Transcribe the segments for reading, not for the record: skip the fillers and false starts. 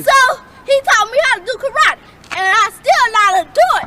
So he taught me how to do karate, and I still know how to do it.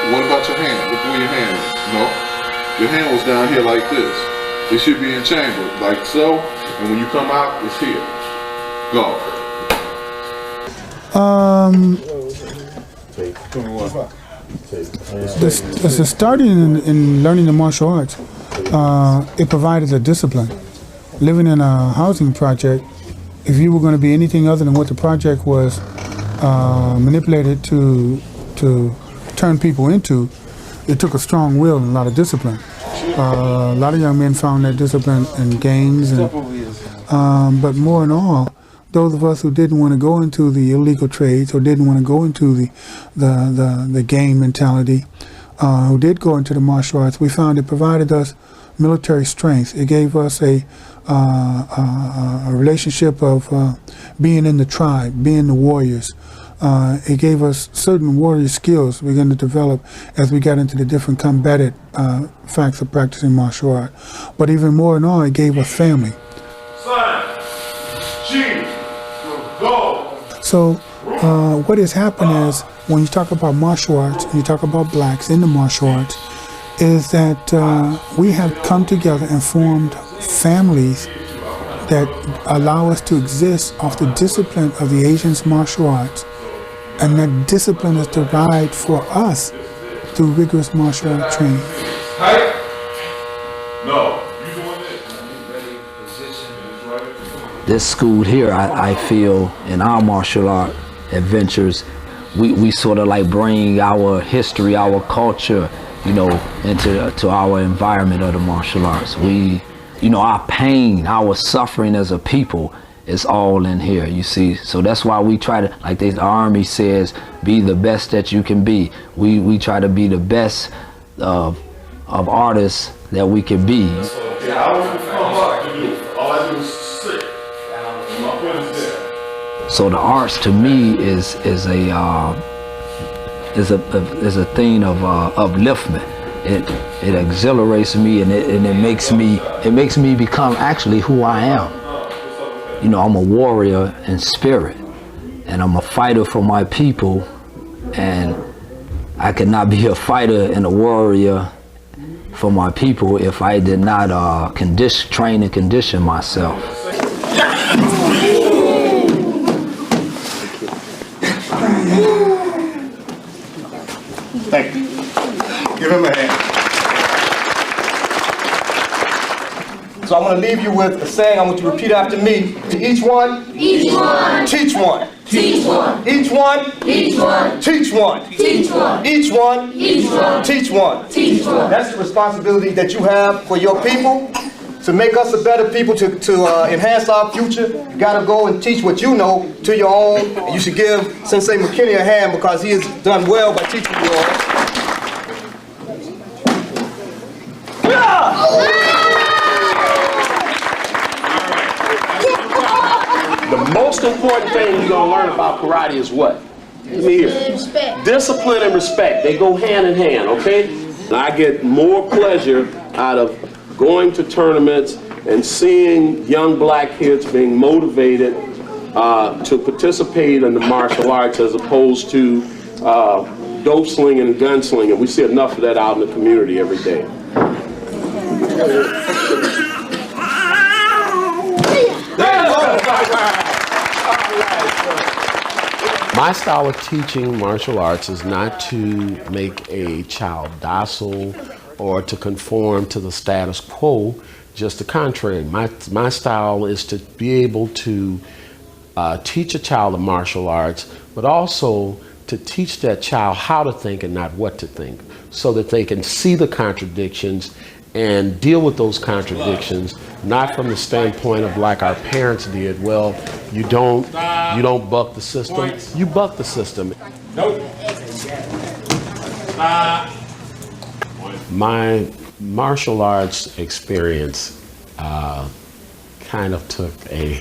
What about your hand? Look where your hand is. No, your hand was down here like this. It should be in chamber, like so. And when you come out, it's here. Go. The starting in learning the martial arts, it provided a discipline. Living in a housing project, if you were going to be anything other than what the project was manipulated to turn people into, it took a strong will and a lot of discipline. A lot of young men found that discipline in gangs, and, but more in all, those of us who didn't want to go into the illegal trades or didn't want to go into the gang mentality, who did go into the martial arts, we found it provided us military strength. It gave us a relationship of being in the tribe, being the warriors. It gave us certain warrior skills we're going to develop as we got into the different combative facts of practicing martial art. But even more in all, it gave us family. So what has happened is, when you talk about martial arts, and you talk about blacks in the martial arts, is that we have come together and formed families that allow us to exist off the discipline of the Asians martial arts. And that discipline is derived for us through rigorous martial art training. This school here, I feel, in our martial art adventures, we sort of like bring our history, our culture, you know, into our environment of the martial arts. We, you know, our pain, our suffering as a people, it's all in here, you see. So that's why we try to, like the Army says, be the best that you can be. We try to be the best of artists that we can be. So the arts to me is a thing of upliftment. It exhilarates me, and it makes me become actually who I am. You know, I'm a warrior in spirit, and I'm a fighter for my people, and I could not be a fighter and a warrior for my people if I did not train and condition myself. Thank you. Give him a hand. So I'm going to leave you with a saying. I want you to repeat after me. To each one, teach one. Each one, teach one. Each one, teach one. Teach one. Each one, teach one. That's the responsibility that you have for your people. To make us a better people, to enhance our future, you got to go and teach what you know to your own. And you should give Sensei McKinney a hand, because he has done well by teaching you all. The most important thing you're going to learn about karate is what? Let me hear. Discipline and respect. They go hand in hand, okay? And I get more pleasure out of going to tournaments and seeing young black kids being motivated to participate in the martial arts, as opposed to dope slinging and gun slinging. We see enough of that out in the community every day. My style of teaching martial arts is not to make a child docile or to conform to the status quo, just the contrary. My style is to be able to teach a child the martial arts, but also to teach that child how to think and not what to think, so that they can see the contradictions and deal with those contradictions, not from the standpoint of like our parents did. Well, you don't buck the system, you buck the system. My martial arts experience kind of took a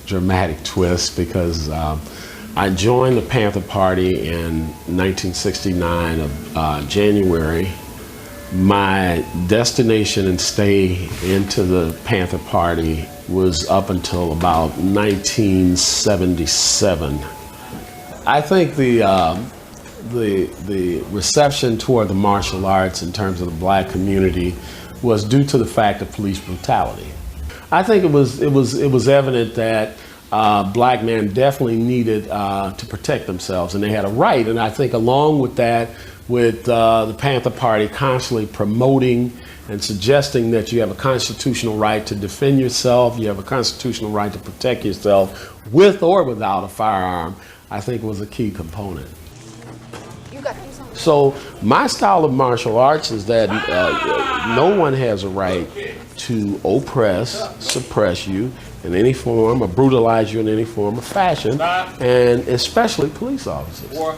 dramatic twist because I joined the Panther Party in 1969 of January. My destination and stay into the Panther Party was up until about 1977. I think the reception toward the martial arts in terms of the black community was due to the fact of police brutality. I think it was evident that black men definitely needed to protect themselves, and they had a right. And I think along with that, with the Panther Party constantly promoting and suggesting that you have a constitutional right to defend yourself, you have a constitutional right to protect yourself with or without a firearm, I think was a key component. So my style of martial arts is that no one has a right to oppress, suppress you in any form, or brutalize you in any form or fashion, and especially police officers. 4,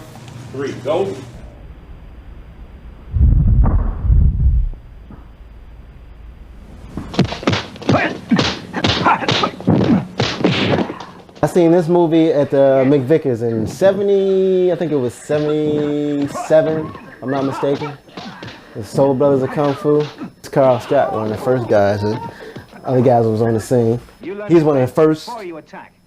3, go. I seen this movie at the McVickers in 70, I think it was 77, I'm not mistaken. The Soul Brothers of Kung Fu. It's Carl Scott, one of the first guys. Other guys was on the scene. He's one of the first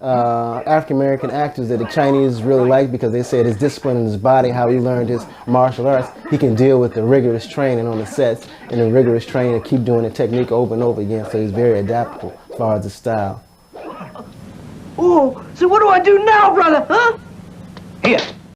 African-American actors that the Chinese really liked because they said his discipline in his body, how he learned his martial arts, he can deal with the rigorous training on the sets and the rigorous training to keep doing the technique over and over again, so he's very adaptable as far as the style. Oh, so what do I do now, brother, huh? Here,